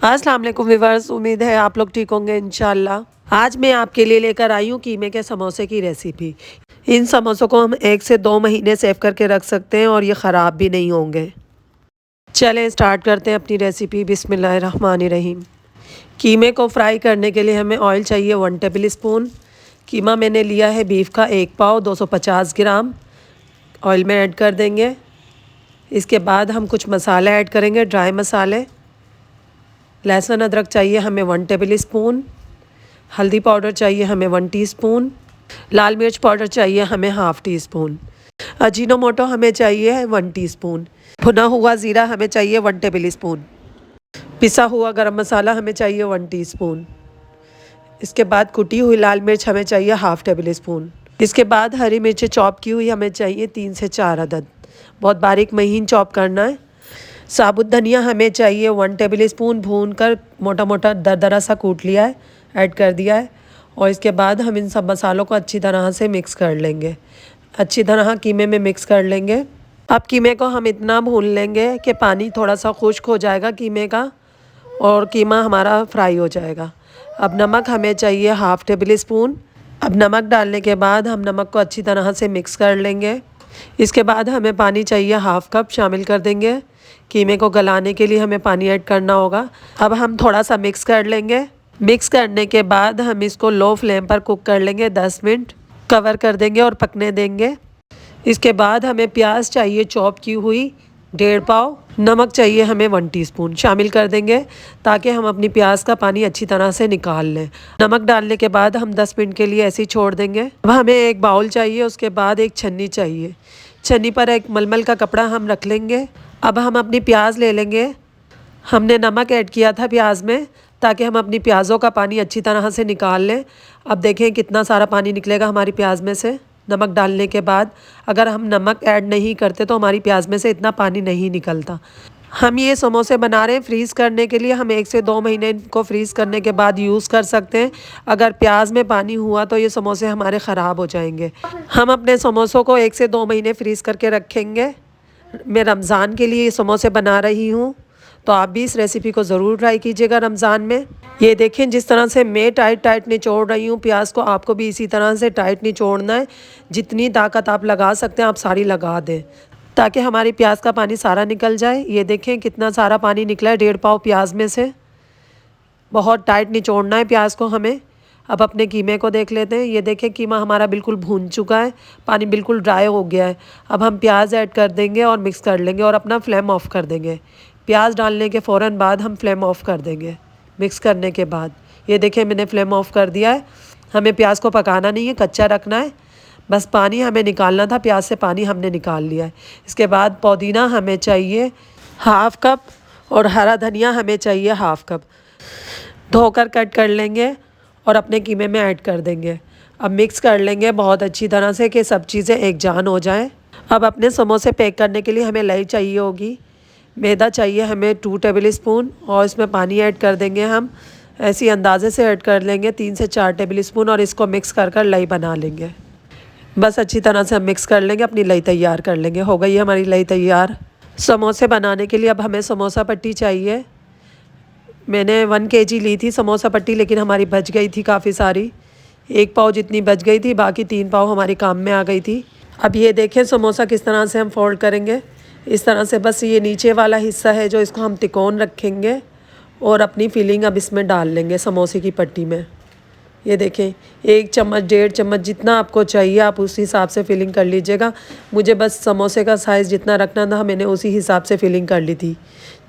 अस्सलाम वालेकुम व्यूअर्स, उम्मीद है आप लोग ठीक होंगे इंशाल्लाह। आज मैं आपके लिए लेकर आई हूँ कीमे के समोसे की रेसिपी। इन समोसों को हम 1 से 2 महीने सेव करके रख सकते हैं और ये ख़राब भी नहीं होंगे। चलें स्टार्ट करते हैं अपनी रेसिपी। बिस्मिल्लाहिर्रहमानिर्रहीम। कीमे को फ्राई करने के लिए हमें ऑयल चाहिए 1 टेबल स्पून। कीमा मैंने लिया है बीफ का 1 पाव 250 ग्राम। ऑयल में ऐड कर देंगे। इसके बाद हम कुछ मसाले ऐड करेंगे, ड्राई मसाले। लहसुन अदरक चाहिए हमें 1 टेबल स्पून। हल्दी पाउडर चाहिए हमें 1 टीस्पून। लाल मिर्च पाउडर चाहिए हमें ½ टीस्पून। अजीनोमोटो हमें चाहिए 1 टीस्पून। भुना हुआ ज़ीरा हमें चाहिए 1 टेबल स्पून। पिसा हुआ गरम मसाला हमें चाहिए 1 टीस्पून। इसके बाद कुटी हुई लाल मिर्च हमें चाहिए ½ टेबल स्पून। इसके बाद हरी मिर्ची चॉप की हुई हमें चाहिए 3 से 4 अदद। बहुत बारीक महीन चॉप करना है। साबुत धनिया हमें चाहिए 1 टेबल स्पून, भून कर मोटा मोटा दरदरा सा कूट लिया है, ऐड कर दिया है। और इसके बाद हम इन सब मसालों को अच्छी तरह से मिक्स कर लेंगे। अच्छी तरह कीमे में मिक्स कर लेंगे। अब कीमे को हम इतना भून लेंगे कि पानी थोड़ा सा खुश्क हो जाएगा कीमे का और कीमा हमारा फ्राई हो जाएगा। अब नमक हमें चाहिए ½ टेबल स्पून। अब नमक डालने के बाद हम नमक को अच्छी तरह से मिक्स कर लेंगे। इसके बाद हमें पानी चाहिए ½ कप शामिल कर देंगे। कीमे को गलाने के लिए हमें पानी ऐड करना होगा। अब हम थोड़ा सा मिक्स कर लेंगे। मिक्स करने के बाद हम इसको लो फ्लेम पर कुक कर लेंगे 10 मिनट। कवर कर देंगे और पकने देंगे। इसके बाद हमें प्याज चाहिए चॉप की हुई 1.5 पाव। नमक चाहिए हमें 1 टीस्पून शामिल कर देंगे ताकि हम अपनी प्याज का पानी अच्छी तरह से निकाल लें। नमक डालने के बाद हम 10 मिनट के लिए ऐसे ही छोड़ देंगे। अब हमें एक बाउल चाहिए, उसके बाद एक छन्नी चाहिए। छन्नी पर एक मलमल का कपड़ा हम रख लेंगे। अब हम अपनी प्याज ले लेंगे। हमने नमक ऐड किया था प्याज में ताकि हम अपनी प्याज़ों का पानी अच्छी तरह से निकाल लें। अब देखें कितना सारा पानी निकलेगा हमारी प्याज में से नमक डालने के बाद। अगर हम नमक ऐड नहीं करते तो हमारी प्याज में से इतना पानी नहीं निकलता। हम ये समोसे बना रहे हैं फ्रीज़ करने के लिए। हम 1 से 2 महीने इनको फ्रीज़ करने के बाद यूज़ कर सकते हैं। अगर प्याज में पानी हुआ तो ये समोसे हमारे ख़राब हो जाएंगे। हम अपने समोसों को 1 से 2 महीने फ्रीज़ करके रखेंगे। मैं रमज़ान के लिए ये समोसे बना रही हूँ, तो आप भी इस रेसिपी को ज़रूर ट्राई कीजिएगा रमज़ान में। ये देखें जिस तरह से मैं टाइट निचोड़ रही हूँ प्याज को, आपको भी इसी तरह से टाइट निचोड़ना है। जितनी ताकत आप लगा सकते हैं आप सारी लगा दें ताकि हमारी प्याज का पानी सारा निकल जाए। ये देखें कितना सारा पानी निकला है 1.5 पाव प्याज में से। बहुत टाइट निचोड़ना है प्याज को हमें। अब अपने कीमे को देख लेते हैं। ये देखें कीमा हमारा बिल्कुल भून चुका है, पानी बिल्कुल ड्राई हो गया है। अब हम प्याज ऐड कर देंगे और मिक्स कर लेंगे और अपना फ्लेम ऑफ़ कर देंगे। प्याज डालने के फ़ौरन बाद हम फ्लेम ऑफ़ कर देंगे। मिक्स करने के बाद ये देखें मैंने फ्लेम ऑफ़ कर दिया है। हमें प्याज को पकाना नहीं है, कच्चा रखना है। बस पानी हमें निकालना था, प्याज से पानी हमने निकाल लिया है। इसके बाद पुदीना हमें चाहिए ½ कप और हरा धनिया हमें चाहिए ½ कप। धोकर कट कर लेंगे और अपने कीमे में ऐड कर देंगे। अब मिक्स कर लेंगे बहुत अच्छी तरह से कि सब चीज़ें एक जान हो जाएं। अब अपने समोसे पैक करने के लिए हमें लई चाहिए होगी। मैदा चाहिए हमें 2 टेबल स्पून और इसमें पानी ऐड कर देंगे हम। ऐसी अंदाजे से ऐड कर लेंगे 3 से 4 टेबल स्पून और इसको मिक्स कर लई बना लेंगे। बस अच्छी तरह से हम मिक्स कर लेंगे, अपनी लई तैयार कर लेंगे। हो गई है हमारी लई तैयार। समोसे बनाने के लिए अब हमें समोसा पट्टी चाहिए। मैंने 1 kg ली थी समोसा पट्टी, लेकिन हमारी बच गई थी काफ़ी सारी। 1 पाव जितनी बच गई थी, बाकी 3 पाव हमारे काम में आ गई थी। अब ये देखें समोसा किस तरह से हम फोल्ड करेंगे। इस तरह से बस ये नीचे वाला हिस्सा है जो इसको हम तिकोन रखेंगे और अपनी फिलिंग अब इसमें डाल लेंगे समोसे की पट्टी में। ये देखें 1 चम्मच 1.5 चम्मच जितना आपको चाहिए आप उस हिसाब से फिलिंग कर लीजिएगा। मुझे बस समोसे का साइज़ जितना रखना था मैंने उसी हिसाब से फिलिंग कर ली थी।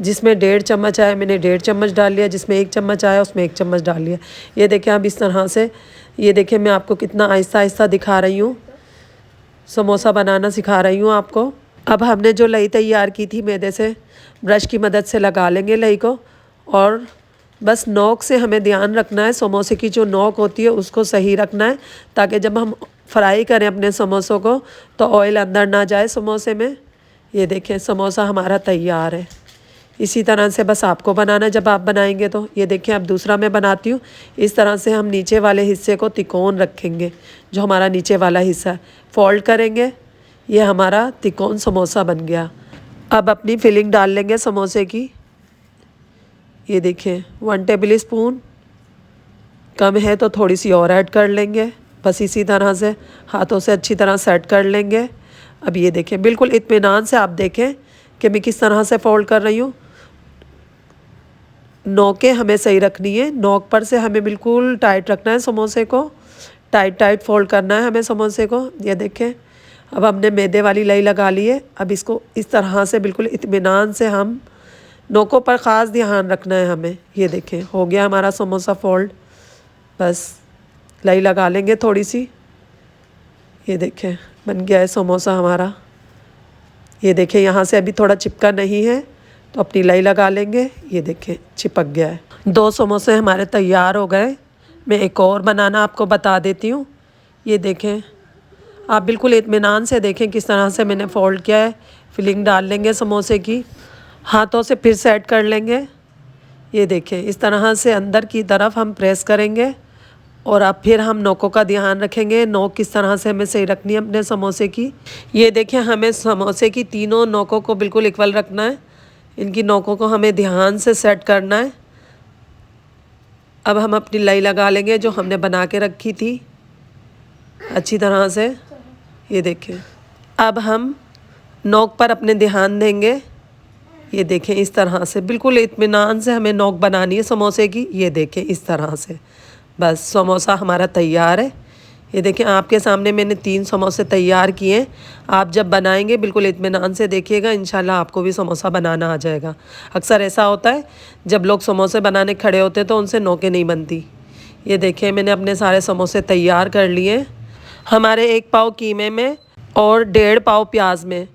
जिसमें 1.5 चम्मच आया मैंने 1.5 चम्मच डाल लिया, जिसमें 1 चम्मच आया उसमें 1 चम्मच डाल लिया। ये देखें अब इस तरह से। ये देखें मैं आपको कितना आहिस्ता आहिस्ता दिखा रही हूँ, समोसा बनाना सिखा रही हूँ आपको। अब हमने जो लई तैयार की थी मैदे से, ब्रश की मदद से लगा लेंगे लई को और बस नोक से हमें ध्यान रखना है। समोसे की जो नोक होती है उसको सही रखना है ताकि जब हम फ्राई करें अपने समोसों को तो ऑयल अंदर ना जाए समोसे में। ये देखें समोसा हमारा तैयार है। इसी तरह से बस आपको बनाना जब आप बनाएंगे तो। ये देखें अब दूसरा मैं बनाती हूँ। इस तरह से हम नीचे वाले हिस्से को तिकोन रखेंगे, जो हमारा नीचे वाला हिस्सा है फोल्ड करेंगे। ये हमारा तिकोन समोसा बन गया। अब अपनी फिलिंग डाल लेंगे समोसे की। ये देखिए 1 टेबल स्पून, कम है तो थोड़ी सी और ऐड कर लेंगे। बस इसी तरह से हाथों से अच्छी तरह सेट कर लेंगे। अब ये देखें बिल्कुल इत्मीनान से आप देखें कि मैं किस तरह से फोल्ड कर रही हूँ। नोकें हमें सही रखनी है, नोक पर से हमें बिल्कुल टाइट रखना है समोसे को, टाइट टाइट फोल्ड करना है हमें समोसे को। ये देखें अब हमने मैदे वाली लाई लगा ली है। अब इसको इस तरह से बिल्कुल इत्मीनान से हम नोकों पर ख़ास ध्यान रखना है हमें। ये देखें हो गया हमारा समोसा फोल्ड। बस लाई लगा लेंगे थोड़ी सी। ये देखें बन गया है समोसा हमारा। ये देखें यहाँ से अभी थोड़ा चिपका नहीं है तो अपनी लाई लगा लेंगे। ये देखें चिपक गया है। 2 समोसे हमारे तैयार हो गए। मैं एक और बनाना आपको बता देती हूँ। ये देखें आप बिल्कुल इत्मीनान से देखें किस तरह से मैंने फोल्ड किया है। फिलिंग डाल लेंगे समोसे की, हाथों से फिर सेट कर लेंगे। ये देखें इस तरह से अंदर की तरफ हम प्रेस करेंगे और अब फिर हम नोकों का ध्यान रखेंगे। नोक किस तरह से हमें सही रखनी है अपने समोसे की। ये देखें हमें समोसे की तीनों नोकों को बिल्कुल इक्वल रखना है। इनकी नोकों को हमें ध्यान से सेट करना है। अब हम अपनी लाई लगा लेंगे जो हमने बना के रखी थी अच्छी तरह से। ये देखें अब हम नोक पर अपने ध्यान देंगे। ये देखें इस तरह से बिल्कुल इत्मीनान से हमें नोक बनानी है समोसे की। ये देखें इस तरह से बस समोसा हमारा तैयार है। ये देखें आपके सामने मैंने 3 समोसे तैयार किए। आप जब बनाएंगे बिल्कुल इत्मीनान से देखिएगा, इंशाल्लाह आपको भी समोसा बनाना आ जाएगा। अक्सर ऐसा होता है जब लोग समोसे बनाने खड़े होते हैं तो उनसे नोकें नहीं बनती। ये देखें मैंने अपने सारे समोसे तैयार कर लिए। हमारे 1 पाव कीमे में और 1.5 पाव प्याज में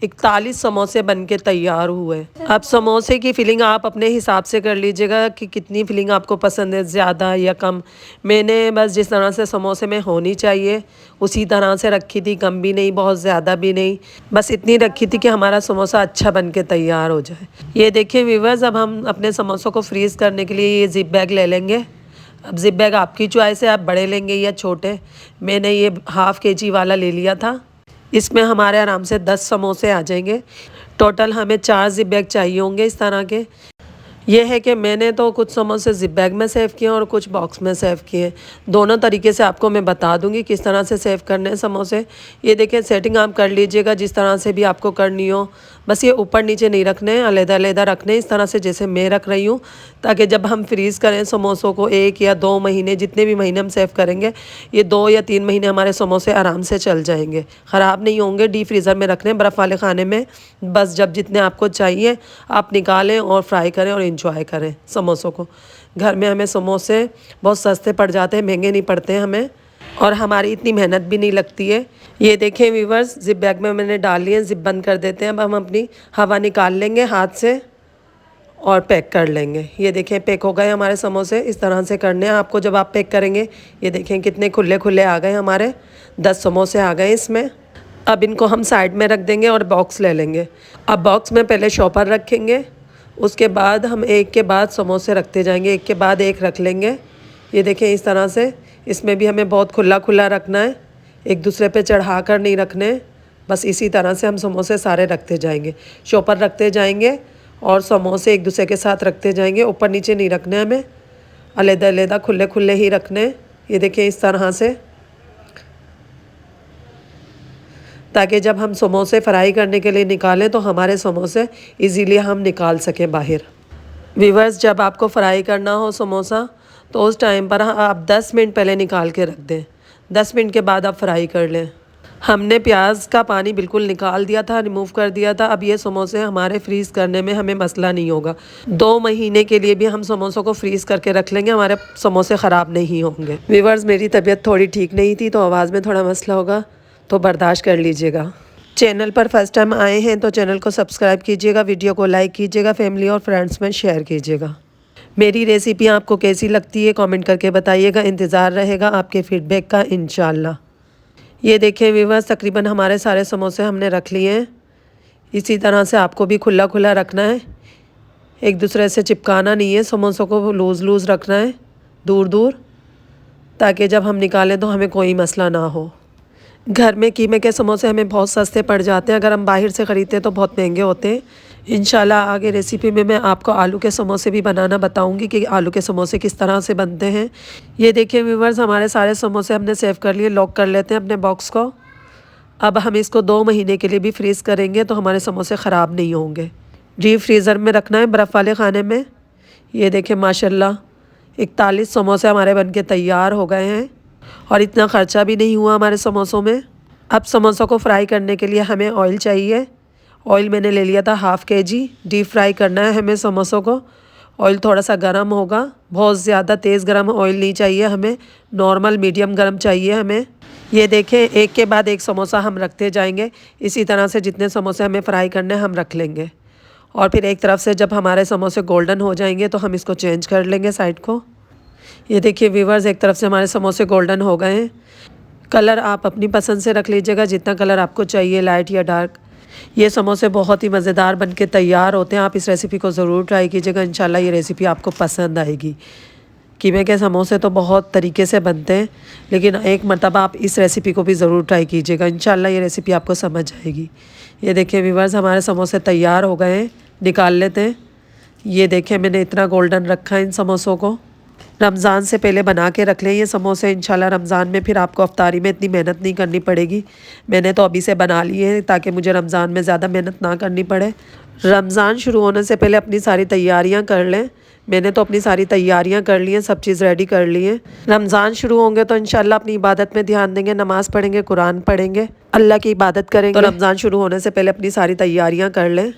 41 समोसे बनके तैयार हुए। अब समोसे की फिलिंग आप अपने हिसाब से कर लीजिएगा कि कितनी फिलिंग आपको पसंद है, ज़्यादा या कम। मैंने बस जिस तरह से समोसे में होनी चाहिए उसी तरह से रखी थी, कम भी नहीं बहुत ज़्यादा भी नहीं, बस इतनी रखी थी कि हमारा समोसा अच्छा बन के तैयार हो जाए। ये देखिए व्यूअर्स अब हम अपने समोसों को फ्रीज़ करने के लिए ये ज़िप बैग ले लेंगे। अब ज़िप बैग आपकी चॉइस है, आप बड़े लेंगे या छोटे। मैंने ये ½ kg वाला ले लिया था। इसमें हमारे आराम से 10 समोसे आ जाएंगे। टोटल हमें 4 ज़िप बैग चाहिए होंगे इस तरह के। ये है कि मैंने तो कुछ समोसे ज़िप बैग में सेव किए और कुछ बॉक्स में सेव किए। दोनों तरीके से आपको मैं बता दूंगी किस तरह से सेव करने हैं समोसे। ये देखिए सेटिंग आप कर लीजिएगा जिस तरह से भी आपको करनी हो। बस ये ऊपर नीचे नहीं रखने हैं, अलग-अलग रखने हैं इस तरह से जैसे मैं रख रही हूँ, ताकि जब हम फ्रीज़ करें समोसों को 1 या 2 महीने, जितने भी महीने हम सेव करेंगे, ये 2 या 3 महीने हमारे समोसे आराम से चल जाएंगे, ख़राब नहीं होंगे। डीप फ्रीज़र में रखने बर्फ़ वाले खाने में। बस जब जितने आपको चाहिए आप निकालें और फ्राई करें और इंजॉय करें समोसों को। घर में हमें समोसे बहुत सस्ते पड़ जाते हैं, महंगे नहीं पड़ते हैं हमें, और हमारी इतनी मेहनत भी नहीं लगती है। ये देखें व्यूअर्स ज़िप बैग में मैंने डाल लिए, ज़िप बंद कर देते हैं। अब हम अपनी हवा निकाल लेंगे हाथ से और पैक कर लेंगे। ये देखें पैक हो गए हमारे समोसे। इस तरह से करने हैं आपको जब आप पैक करेंगे। ये देखें कितने खुले खुले आ गए हमारे, 10 समोसे आ गए इसमें। अब इनको हम साइड में रख देंगे और बॉक्स ले लेंगे। अब बॉक्स में पहले शॉपर रखेंगे, उसके बाद हम एक के बाद समोसे रखते जाएंगे, एक के बाद एक रख लेंगे। ये देखें इस तरह से। इसमें भी हमें बहुत खुला खुला रखना है, एक दूसरे पे चढ़ा कर नहीं रखने। बस इसी तरह से हम समोसे सारे रखते जाएंगे, शॉपर रखते जाएंगे और समोसे एक दूसरे के साथ रखते जाएंगे। ऊपर नीचे नहीं रखने हमें, अलग-अलग खुले खुले ही रखने। ये देखिए इस तरह से, ताकि जब हम समोसे फ्राई करने के लिए निकालें तो हमारे समोसे इजीली हम निकाल सकें बाहर। व्यूअर्स जब आपको फ्राई करना हो समोसा तो उस टाइम पर आप 10 मिनट पहले निकाल के रख दें, 10 मिनट के बाद आप फ्राई कर लें। हमने प्याज का पानी बिल्कुल निकाल दिया था, रिमूव कर दिया था। अब ये समोसे हमारे फ्रीज़ करने में हमें मसला नहीं होगा। 2 महीने के लिए भी हम समोसों को फ्रीज़ करके रख लेंगे, हमारे समोसे ख़राब नहीं होंगे। व्यूअर्स मेरी तबीयत थोड़ी ठीक नहीं थी तो आवाज़ में थोड़ा मसला होगा, तो बर्दाश्त कर लीजिएगा। चैनल पर फर्स्ट टाइम आए हैं तो चैनल को सब्सक्राइब कीजिएगा, वीडियो को लाइक कीजिएगा, फैमिली और फ्रेंड्स में शेयर कीजिएगा। मेरी रेसिपी आपको कैसी लगती है कमेंट करके बताइएगा, इंतज़ार रहेगा आपके फीडबैक का इंशाल्लाह। ये देखें व्यूअर्स तकरीबन हमारे सारे समोसे हमने रख लिए हैं। इसी तरह से आपको भी खुला खुला रखना है, एक दूसरे से चिपकाना नहीं है, समोसों को लूज़ लूज़ रखना है दूर दूर, ताकि जब हम निकालें तो हमें कोई मसला ना हो। घर में कीमे के समोसे हमें बहुत सस्ते पड़ जाते हैं, अगर हम बाहर से ख़रीदते हैं तो बहुत महंगे होते हैं। इंशाल्लाह आगे रेसिपी में मैं आपको आलू के समोसे भी बनाना बताऊंगी कि आलू के समोसे किस तरह से बनते हैं। ये देखिए व्यूवर्स, हमारे सारे समोसे हमने सेव कर लिए। लॉक कर लेते हैं अपने बॉक्स को। अब हम इसको 2 महीने के लिए भी फ्रीज़ करेंगे तो हमारे समोसे ख़राब नहीं होंगे। डीप फ्रीज़र में रखना है, बर्फ़ वाले खाने में। ये देखिए माशाल्लाह 41 समोसे हमारे बनके तैयार हो गए हैं और इतना ख़र्चा भी नहीं हुआ हमारे समोसों में। अब समोसों को फ्राई करने के लिए हमें ऑयल चाहिए। ऑयल मैंने ले लिया था हाफ़ kg। डीप फ्राई करना है हमें समोसों को। ऑयल थोड़ा सा गर्म होगा, बहुत ज़्यादा तेज़ गर्म ऑयल नहीं चाहिए हमें, नॉर्मल मीडियम गर्म चाहिए हमें। ये देखें, एक के बाद एक समोसा हम रखते जाएंगे। इसी तरह से जितने समोसे हमें फ्राई करने हम रख लेंगे और फिर एक तरफ से जब हमारे समोसे गोल्डन हो जाएंगे तो हम इसको चेंज कर लेंगे साइड को। ये देखिए व्यूवर्स, एक तरफ से हमारे समोसे गोल्डन हो गए हैं। कलर आप अपनी पसंद से रख लीजिएगा, जितना कलर आपको चाहिए, लाइट या डार्क। ये समोसे बहुत ही मज़ेदार बनके तैयार होते हैं। आप इस रेसिपी को ज़रूर ट्राई कीजिएगा, इंशाल्लाह ये रेसिपी आपको पसंद आएगी। कीमे के समोसे तो बहुत तरीके से बनते हैं, लेकिन एक मरतबा आप इस रेसिपी को भी ज़रूर ट्राई कीजिएगा, इंशाल्लाह ये रेसिपी आपको समझ आएगी। ये देखिए व्यूवर्स, हमारे समोसे तैयार हो गए हैं, निकाल लेते हैं। ये देखिए मैंने इतना गोल्डन रखा है इन समोसों को। रमज़ान से पहले बना के रख लें ये समोसे, इंशाल्लाह रमज़ान में फिर आपको अफ्तारी में इतनी मेहनत नहीं करनी पड़ेगी। मैंने तो अभी से बना लिए हैं ताकि मुझे रमज़ान में ज़्यादा मेहनत ना करनी पड़े। रमज़ान शुरू होने से पहले अपनी सारी तैयारियां कर लें। मैंने तो अपनी सारी तैयारियां कर ली हैं, सब चीज़ रेडी कर ली है। रमज़ान शुरू होंगे तो इंशाल्लाह अपनी इबादत में ध्यान देंगे, नमाज़ पढ़ेंगे, कुरान पढ़ेंगे, अल्लाह की इबादत करेंगे। तो रमज़ान शुरू होने से पहले अपनी सारी तैयारियाँ कर लें।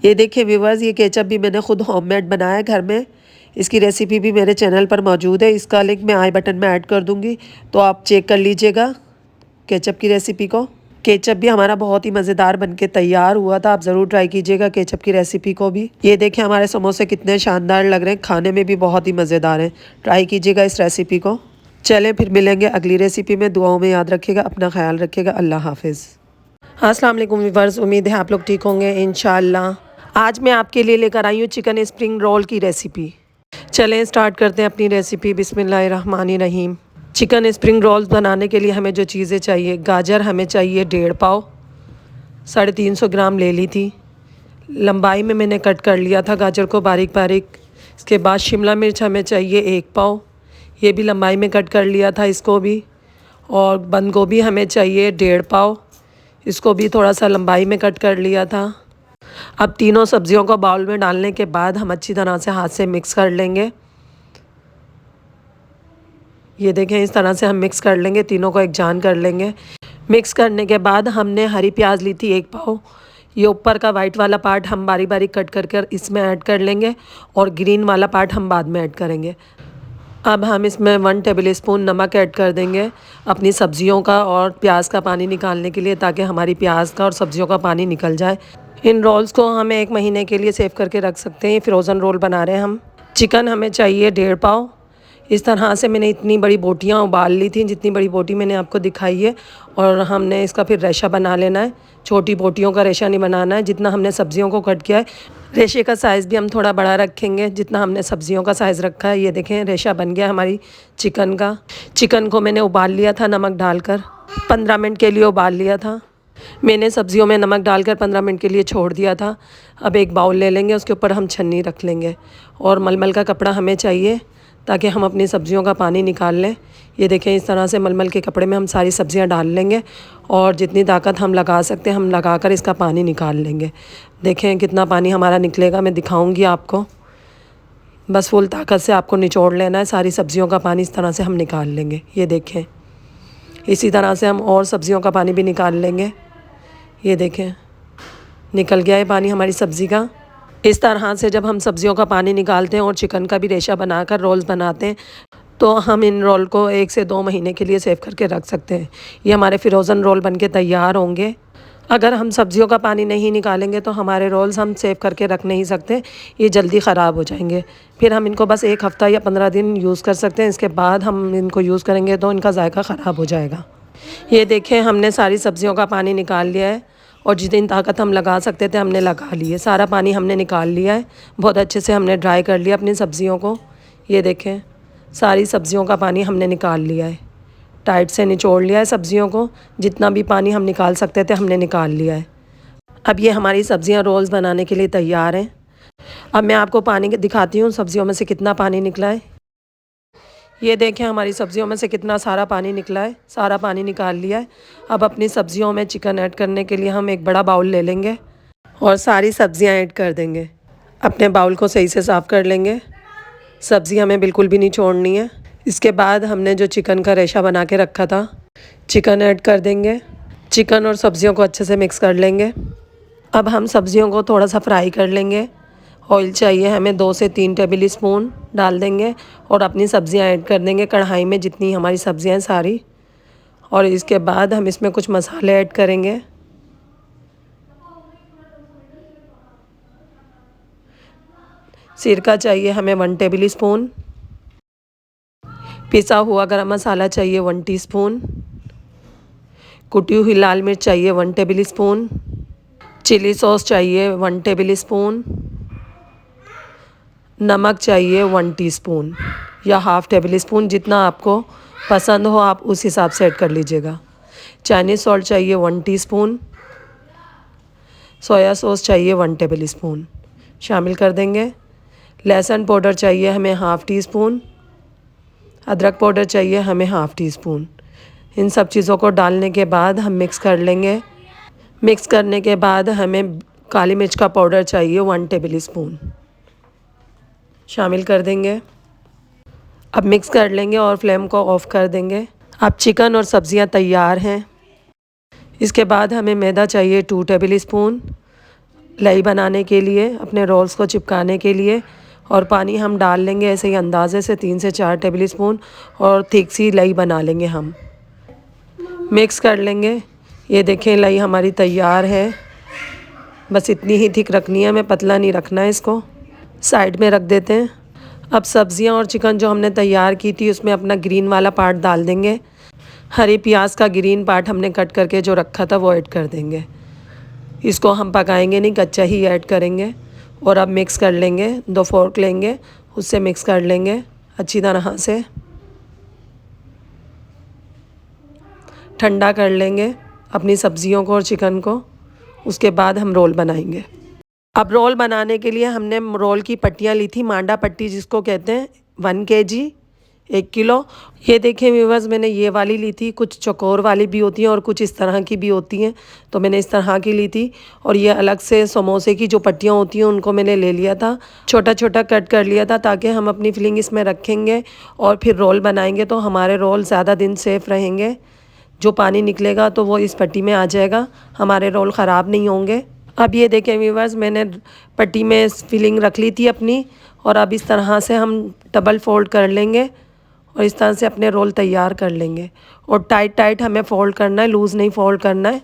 ये देखिए व्यूवर्स, ये केचप भी मैंने ख़ुद होममेड बनाया है घर में। इसकी रेसिपी भी मेरे चैनल पर मौजूद है, इसका लिंक मैं आई बटन में ऐड कर दूँगी, तो आप चेक कर लीजिएगा केचप की रेसिपी को। केचप भी हमारा बहुत ही मज़ेदार बनके तैयार हुआ था, आप ज़रूर ट्राई कीजिएगा केचप की रेसिपी को भी। ये देखें हमारे समोसे कितने शानदार लग रहे हैं, खाने में भी बहुत ही मज़ेदार हैं। ट्राई कीजिएगा इस रेसिपी को। चलें फिर मिलेंगे अगली रेसिपी में। दुआओं में याद रखिएगा, अपना ख्याल रखिएगा। अल्लाह हाफिज़। अस्सलाम वालेकुम व्यूअर्स, उम्मीद है आप लोग ठीक होंगे इंशाअल्लाह। आज मैं आपके लिए लेकर आई हूँ चिकन स्प्रिंग रोल की रेसिपी। चलें स्टार्ट करते हैं अपनी रेसिपी। बिस्मिल्लाहिर्रहमानिर्रहीम। चिकन स्प्रिंग रोल्स बनाने के लिए हमें जो चीज़ें चाहिए, गाजर हमें चाहिए 1.5 पाव, 350 ग्राम ले ली थी। लंबाई में मैंने कट कर लिया था गाजर को बारीक बारीक। इसके बाद शिमला मिर्च हमें चाहिए 1 पाव, ये भी लंबाई में कट कर लिया था इसको भी। और बंद गोभी हमें चाहिए 1.5 पाव, इसको भी थोड़ा सा लंबाई में कट कर लिया था। अब तीनों सब्जियों को बाउल में डालने के बाद हम अच्छी तरह से हाथ से मिक्स कर लेंगे। ये देखें इस तरह से हम मिक्स कर लेंगे, तीनों को एक जान कर लेंगे। मिक्स करने के बाद हमने हरी प्याज ली थी 1 पाव। ये ऊपर का वाइट वाला पार्ट हम बारीक बारीक कट कर इसमें ऐड कर लेंगे और ग्रीन वाला पार्ट हम बाद में ऐड करेंगे। अब हम इसमें 1 टेबल स्पून नमक ऐड कर देंगे अपनी सब्जियों का और प्याज का पानी निकालने के लिए, ताकि हमारी प्याज का और सब्जियों का पानी निकल जाए। इन रोल्स को हम 1 महीने के लिए सेव करके रख सकते हैं। फ्रोज़न रोल बना रहे हैं हम। चिकन हमें चाहिए 1.5 पाव। इस तरह से मैंने इतनी बड़ी बोटियाँ उबाल ली थी, जितनी बड़ी बोटी मैंने आपको दिखाई है। और हमने इसका फिर रेशा बना लेना है। छोटी बोटियों का रेशा नहीं बनाना है, जितना हमने सब्जियों को कट किया है। रेशे का साइज़ भी हम थोड़ा बड़ा रखेंगे जितना हमने सब्जियों का साइज़ रखा है। ये देखें रेशा बन गया हमारी चिकन का। चिकन को मैंने उबाल लिया था नमक डालकर, 15 मिनट के लिए उबाल लिया था। मैंने सब्जियों में नमक डालकर 15 मिनट के लिए छोड़ दिया था। अब एक बाउल ले लेंगे, उसके ऊपर हम छन्नी रख लेंगे और मलमल का कपड़ा हमें चाहिए ताकि हम अपनी सब्जियों का पानी निकाल लें। ये देखें इस तरह से मलमल के कपड़े में हम सारी सब्जियां डाल लेंगे और जितनी ताकत हम लगा सकते हैं हम लगाकर इसका पानी निकाल लेंगे। देखें कितना पानी हमारा निकलेगा, मैं दिखाऊंगी आपको। बस फुल ताकत से आपको निचोड़ लेना है, सारी सब्जियों का पानी इस तरह से हम निकाल लेंगे। ये देखें इसी तरह से हम और सब्जियों का पानी भी निकाल लेंगे। ये देखें निकल गया है पानी हमारी सब्ज़ी का। इस तरह से जब हम सब्जियों का पानी निकालते हैं और चिकन का भी रेशा बनाकर रोल्स बनाते हैं, तो हम इन रोल को 1 से 2 महीने के लिए सेव करके रख सकते हैं। ये हमारे फ्रोज़न रोल बनके तैयार होंगे। अगर हम सब्जियों का पानी नहीं निकालेंगे तो हमारे रोल्स हम सेव करके रख नहीं सकते, ये जल्दी ख़राब हो जाएंगे। फिर हम इनको बस 1 हफ़्ता या 15 दिन यूज़ कर सकते हैं। इसके बाद हम इनको यूज़ करेंगे तो इनका जायका ख़राब हो जाएगा। ये देखें हमने सारी सब्जियों का पानी निकाल लिया है और जितनी ताकत हम लगा सकते थे हमने लगा ली है। सारा पानी हमने निकाल लिया है, बहुत अच्छे से हमने ड्राई कर लिया अपनी सब्जियों को। ये देखें सारी सब्जियों का पानी हमने निकाल लिया है, टाइट से निचोड़ लिया है सब्जियों को। जितना भी पानी हम निकाल सकते थे हमने निकाल लिया है। अब ये हमारी सब्जियां रोल्स बनाने के लिए तैयार हैं। अब मैं आपको पानी दिखाती हूँ सब्जियों में से कितना पानी निकला है। ये देखें हमारी सब्जियों में से कितना सारा पानी निकला है, सारा पानी निकाल लिया है। अब अपनी सब्जियों में चिकन ऐड करने के लिए हम एक बड़ा बाउल ले लेंगे और सारी सब्जियां ऐड कर देंगे। अपने बाउल को सही से साफ़ कर लेंगे, सब्ज़ी हमें बिल्कुल भी नहीं छोड़नी है। इसके बाद हमने जो चिकन का रेशा बना के रखा था, चिकन ऐड कर देंगे। चिकन और सब्जियों को अच्छे से मिक्स कर लेंगे। अब हम सब्जियों को थोड़ा सा फ्राई कर लेंगे। ऑयल चाहिए हमें 2 से 3 टेबल स्पून डाल देंगे और अपनी सब्जियां ऐड कर देंगे कढ़ाई में, जितनी हमारी सब्जियां हैं सारी। और इसके बाद हम इसमें कुछ मसाले ऐड करेंगे। सिरका चाहिए हमें 1 टेबल स्पून। पिसा हुआ गरम मसाला चाहिए 1 टीस्पून। कुटी हुई लाल मिर्च चाहिए 1 टेबल स्पून। चिली सॉस चाहिए 1 टेबल स्पून। नमक चाहिए 1 टीस्पून या हाफ़ टेबल स्पून, जितना आपको पसंद हो आप उस हिसाब से ऐड कर लीजिएगा। चाइनीज़ सॉल्ट चाहिए 1 टीस्पून। सोया सॉस चाहिए 1 टेबल स्पून, शामिल कर देंगे। लहसुन पाउडर चाहिए हमें हाफ़ टीस्पून। अदरक पाउडर चाहिए हमें हाफ़ टीस्पून। इन सब चीज़ों को डालने के बाद हम मिक्स कर लेंगे। मिक्स करने के बाद हमें काली मिर्च का पाउडर चाहिए 1 टेबल स्पून, शामिल कर देंगे। अब मिक्स कर लेंगे और फ्लेम को ऑफ़ कर देंगे। अब चिकन और सब्ज़ियां तैयार हैं। इसके बाद हमें मैदा चाहिए 2 टेबल स्पून लई बनाने के लिए, अपने रोल्स को चिपकाने के लिए। और पानी हम डाल लेंगे ऐसे ही अंदाज़े से 3 से 4 टेबल स्पून और थिक सी लई बना लेंगे हम। मिक्स कर लेंगे। ये देखें लई हमारी तैयार है। बस इतनी ही थिक रखनी है, हमें पतला नहीं रखना है। इसको साइड में रख देते हैं। अब सब्जियां और चिकन जो हमने तैयार की थी उसमें अपना ग्रीन वाला पार्ट डाल देंगे। हरी प्याज का ग्रीन पार्ट हमने कट करके जो रखा था वो ऐड कर देंगे। इसको हम पकाएंगे नहीं, कच्चा ही ऐड करेंगे। और अब मिक्स कर लेंगे, 2 फोर्क लेंगे, उससे मिक्स कर लेंगे अच्छी तरह से। ठंडा कर लेंगे अपनी सब्जियों को और चिकन को। उसके बाद हम रोल बनाएंगे। अब रोल बनाने के लिए हमने रोल की पट्टियाँ ली थी, मांडा पट्टी जिसको कहते हैं, 1 kg 1 किलो। ये देखें व्यूअर्स, मैंने ये वाली ली थी। कुछ चौकोर वाली भी होती हैं और कुछ इस तरह की भी होती हैं, तो मैंने इस तरह की ली थी। और ये अलग से समोसे की जो पट्टियाँ होती हैं उनको मैंने ले लिया था, छोटा छोटा कट कर लिया था, ताकि हम अपनी फिलिंग इसमें रखेंगे और फिर रोल बनाएंगे तो हमारे रोल ज़्यादा दिन सेफ रहेंगे। जो पानी निकलेगा तो वो इस पट्टी में आ जाएगा, हमारे रोल ख़राब नहीं होंगे। अब ये देखें व्यूअर्स, मैंने पट्टी में फिलिंग रख ली थी अपनी। और अब इस तरह से हम डबल फोल्ड कर लेंगे और इस तरह से अपने रोल तैयार कर लेंगे। और टाइट टाइट हमें फ़ोल्ड करना है, लूज़ नहीं फ़ोल्ड करना है।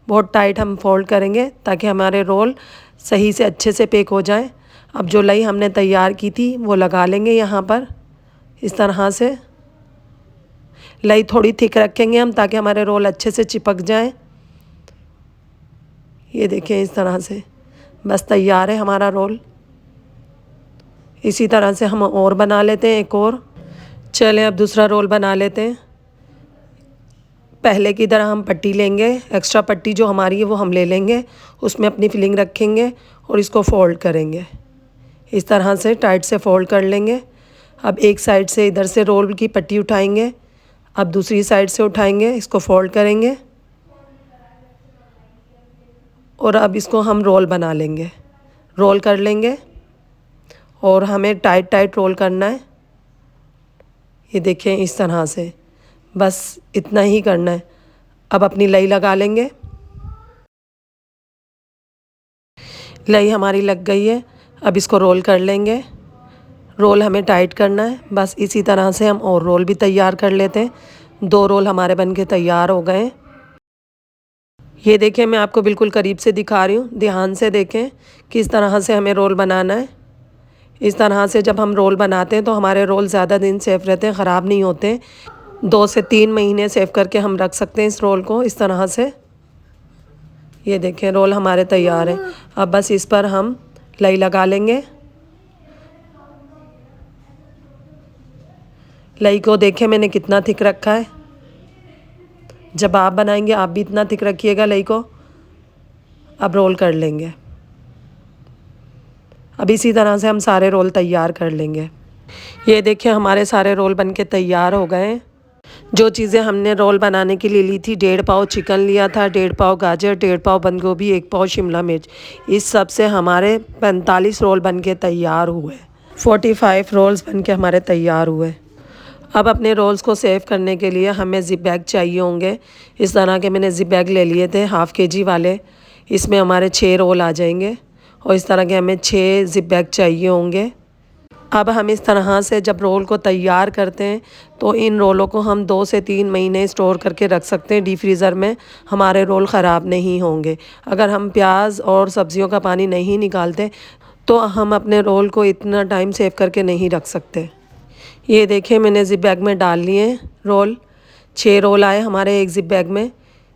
बहुत टाइट हम फ़ोल्ड करेंगे ताकि हमारे रोल सही से अच्छे से पैक हो जाए। अब जो लई हमने तैयार की थी वो लगा लेंगे यहाँ पर इस तरह से। लई थोड़ी थिक रखेंगे हम ताकि हमारे रोल अच्छे से चिपक जाएं। ये देखें इस तरह से, बस तैयार है हमारा रोल। इसी तरह से हम और बना लेते हैं एक और। चलें अब दूसरा रोल बना लेते हैं। पहले की तरह हम पट्टी लेंगे, एक्स्ट्रा पट्टी जो हमारी है वो हम ले लेंगे, उसमें अपनी फिलिंग रखेंगे और इसको फोल्ड करेंगे। इस तरह से टाइट से फोल्ड कर लेंगे। अब एक साइड से इधर से रोल की पट्टी उठाएंगे, अब दूसरी साइड से उठाएंगे, इसको फोल्ड करेंगे और अब इसको हम रोल बना लेंगे, रोल कर लेंगे। और हमें टाइट टाइट रोल करना है। ये देखें इस तरह से, बस इतना ही करना है। अब अपनी लई लगा लेंगे। लई हमारी लग गई है। अब इसको रोल कर लेंगे। रोल हमें टाइट करना है। बस इसी तरह से हम और रोल भी तैयार कर लेते हैं। 2 रोल हमारे बनके तैयार हो गए। ये देखें, मैं आपको बिल्कुल करीब से दिखा रही हूँ, ध्यान से देखें किस तरह से हमें रोल बनाना है। इस तरह से जब हम रोल बनाते हैं तो हमारे रोल ज़्यादा दिन सेफ रहते हैं, ख़राब नहीं होते। 2 से 3 महीने सेव करके हम रख सकते हैं इस रोल को इस तरह से। ये देखें रोल हमारे तैयार हैं। अब बस इस पर हम लई लगा लेंगे। लई को देखें मैंने कितना थिक रखा है। जब आप बनाएंगे आप भी इतना थिक रखिएगा लई को। अब रोल कर लेंगे। अब इसी तरह से हम सारे रोल तैयार कर लेंगे। ये देखिए हमारे सारे रोल बनके तैयार हो गए हैं। जो चीज़ें हमने रोल बनाने के लिए ली थी, 1.5 पाव चिकन लिया था, 1.5 पाव गाजर, 1.5 पाव बंद गोभी, 1 पाव शिमला मिर्च, इस सब से हमारे 45 रोल बनके तैयार हुए। 45 रोल्स बनके हमारे तैयार हुए। अब अपने रोल्स को सेव करने के लिए हमें ज़िप बैग चाहिए होंगे। इस तरह के मैंने ज़िप बैग ले लिए थे, हाफ़ kg वाले। इसमें हमारे 6 रोल आ जाएंगे और इस तरह के हमें 6 ज़िप बैग चाहिए होंगे। अब हम इस तरह से जब रोल को तैयार करते हैं तो इन रोलों को हम 2 से 3 महीने स्टोर करके रख सकते हैं डीप फ्रीज़र में। हमारे रोल ख़राब नहीं होंगे। अगर हम प्याज और सब्ज़ियों का पानी नहीं निकालते तो हम अपने रोल को इतना टाइम सेव करके नहीं रख सकते। ये देखिए मैंने ज़िप बैग में डाल लिए रोल। 6 रोल आए हमारे एक ज़िप बैग में।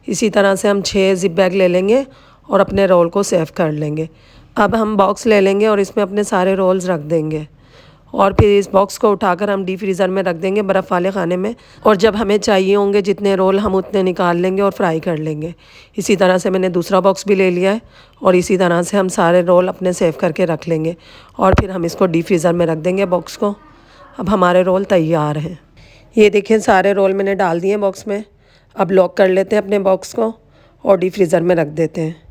इसी तरह से हम 6 ज़िप बैग ले लेंगे और अपने रोल को सेव कर लेंगे। अब हम बॉक्स ले लेंगे और इसमें अपने सारे रोल्स रख देंगे और फिर इस बॉक्स को उठाकर हम डीप फ्रीज़र में रख देंगे, बर्फ़ वाले खाने में। और जब हमें चाहिए होंगे जितने रोल हम उतने निकाल लेंगे और फ्राई कर लेंगे। इसी तरह से मैंने दूसरा बॉक्स भी ले लिया है और इसी तरह से हम सारे रोल अपने सेव करके रख लेंगे और फिर हम इसको डीप फ्रीज़र में रख देंगे बॉक्स को। अब हमारे रोल तैयार हैं। ये देखिए सारे रोल मैंने डाल दिए बॉक्स में। अब लॉक कर लेते हैं अपने बॉक्स को और डीप फ्रीज़र में रख देते हैं।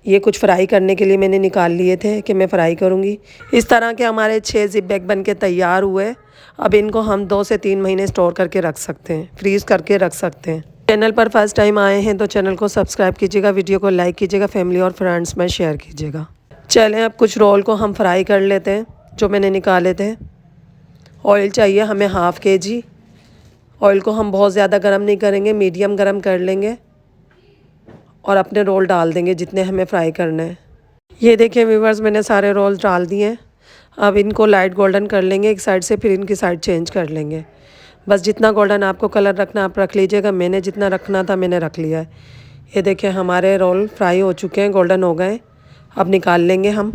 ये कुछ फ्राई करने के लिए मैंने निकाल लिए थे कि मैं फ़्राई करूँगी। इस तरह के हमारे 6 ज़िप बैग बन के तैयार हुए। अब इनको हम 2 से 3 महीने स्टोर करके रख सकते हैं, फ्रीज़ करके रख सकते हैं। चैनल पर फर्स्ट टाइम आए हैं तो चैनल को सब्सक्राइब कीजिएगा, वीडियो को लाइक कीजिएगा, फैमिली और फ्रेंड्स में शेयर कीजिएगा। चलें अब कुछ रोल को हम फ्राई कर लेते हैं जो मैंने निकाले थे। ऑयल चाहिए हमें हाफ़ kg। ऑयल को हम बहुत ज़्यादा गर्म नहीं करेंगे, मीडियम गर्म कर लेंगे और अपने रोल डाल देंगे जितने हमें फ्राई करने हैं। ये देखिए व्यूअर्स मैंने सारे रोल्स डाल दिए हैं। अब इनको लाइट गोल्डन कर लेंगे एक साइड से, फिर इनकी साइड चेंज कर लेंगे। बस जितना गोल्डन आपको कलर रखना आप रख लीजिएगा। मैंने जितना रखना था मैंने रख लिया है। ये देखिए हमारे रोल फ्राई हो चुके हैं, गोल्डन हो गए। अब निकाल लेंगे हम।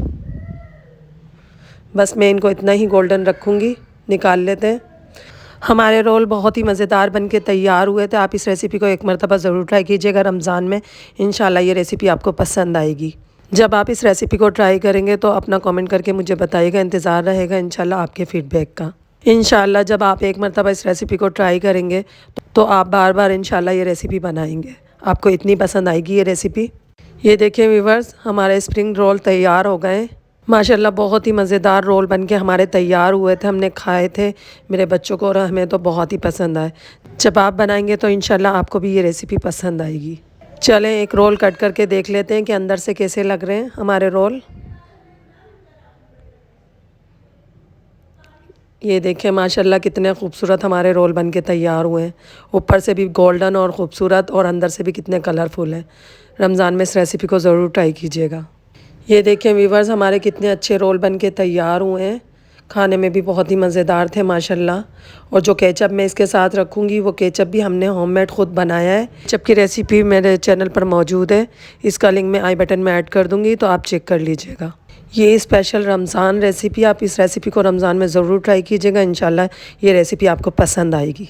बस मैं इनको इतना ही गोल्डन रखूँगी, निकाल लेते हैं। हमारे रोल बहुत ही मज़ेदार बनके तैयार हुए थे। आप इस रेसिपी को एक मरतबा ज़रूर ट्राई कीजिएगा रमज़ान में। इंशाल्लाह ये रेसिपी आपको पसंद आएगी। जब आप इस रेसिपी को ट्राई करेंगे तो अपना कमेंट करके मुझे बताइएगा, इंतज़ार रहेगा इंशाल्लाह आपके फ़ीडबैक का। इंशाल्लाह जब आप एक मरतबा इस रेसिपी को ट्राई करेंगे तो आप बार बार इंशाल्लाह ये रेसिपी बनाएंगे। आपको इतनी पसंद आएगी ये रेसिपी। ये देखिए व्यूअर्स हमारे स्प्रिंग रोल तैयार हो गए। माशाल्लाह बहुत ही मज़ेदार रोल बनके हमारे तैयार हुए थे। हमने खाए थे, मेरे बच्चों को और हमें तो बहुत ही पसंद आए। जब आप बनाएंगे तो इंशाल्लाह आपको भी ये रेसिपी पसंद आएगी। चलें एक रोल कट करके देख लेते हैं कि अंदर से कैसे लग रहे हैं हमारे रोल। ये देखिए माशाल्लाह कितने खूबसूरत हमारे रोल बनके तैयार हुए हैं। ऊपर से भी गोल्डन और ख़ूबसूरत और अंदर से भी कितने कलरफुल हैं। रमज़ान में इस रेसिपी को ज़रूर ट्राई कीजिएगा। ये देखिए व्यूअर्स हमारे कितने अच्छे रोल बनके तैयार हुए हैं। खाने में भी बहुत ही मज़ेदार थे माशाल्लाह। और जो केचप मैं इसके साथ रखूँगी वो केचप भी हमने होममेड ख़ुद बनाया है। केचप की रेसिपी मेरे चैनल पर मौजूद है, इसका लिंक मैं आई बटन में ऐड कर दूँगी तो आप चेक कर लीजिएगा। ये स्पेशल रमज़ान रेसिपी, आप इस रेसिपी को रमज़ान में ज़रूर ट्राई कीजिएगा। इंशाल्लाह ये रेसिपी आपको पसंद आएगी।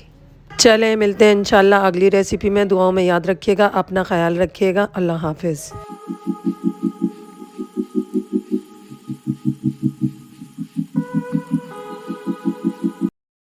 चलें मिलते हैं इंशाल्लाह अगली रेसिपी में। दुआओं में याद रखिएगा, अपना ख्याल रखिएगा। अल्लाह हाफ़िज़।